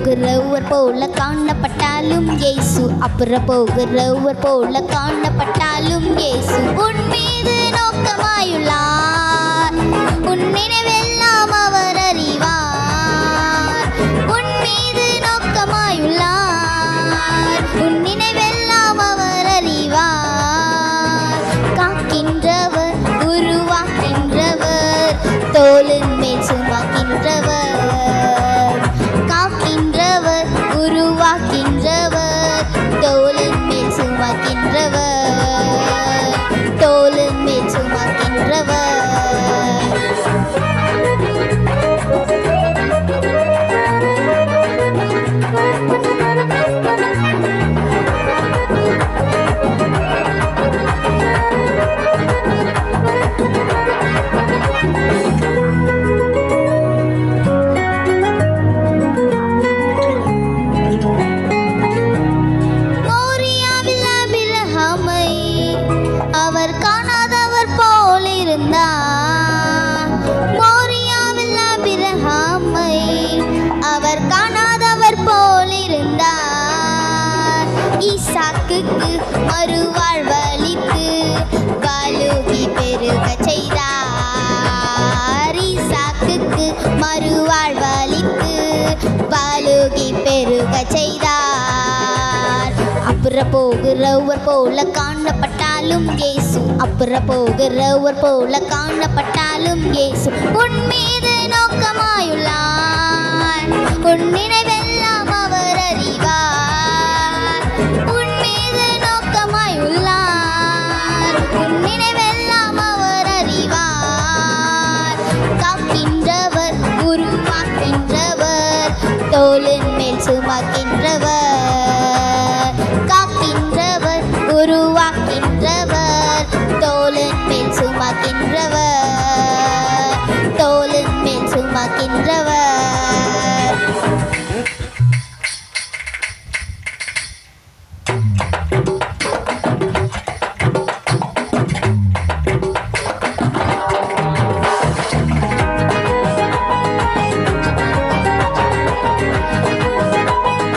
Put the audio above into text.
போகிறவர் போல காணப்பட்டாலும் இயேசு, அப்புறம் போகிறவர் போல காணப்பட்டாலும் இயேசு உன் மீது நோக்கமாயுள்ளார். உன் நினைவெல்லாம் அவர் அறிவார். உன் மீது நோக்கமாயுள்ளார். உன் நினைவெல்லாம் அவர் அறிவார். காக்கின்றவர், உருவாக்கின்றவர், தோளின் மேல் சுமக்கின்றவர். காக்கின்றவர், உருவாக்கின்றவர், தோளின் மேல் சுமக்கின்றவர். தோளின் மேல் சுமக்கின்றவர். அவர் காணாதவர் போல் இருந்தார். மோரியாவில் ஆபிரகாமை அவர் காணாதவர் போல் இருந்தார். ஈசாக்குக்கு மறுவாழ்வளித்து பலுகி பெருகச் செய்தார். ஈசாக்குக்கு மறுவாழ்வளித்து பலுகி பெருகச் செய்தார். அப்புறம் போகிறவர் போல காணப்பட்டாலும் இயேசு, அப்புறம் போகிறவர் போல காணப்பட்டாலும் இயேசு உன் மீது நோக்கமாயுள்ளார். உன் நினைவெல்லாம் அவர் அறிவார். உன் மீது நோக்கமாயுள்ளார். உன் நினைவெல்லாம்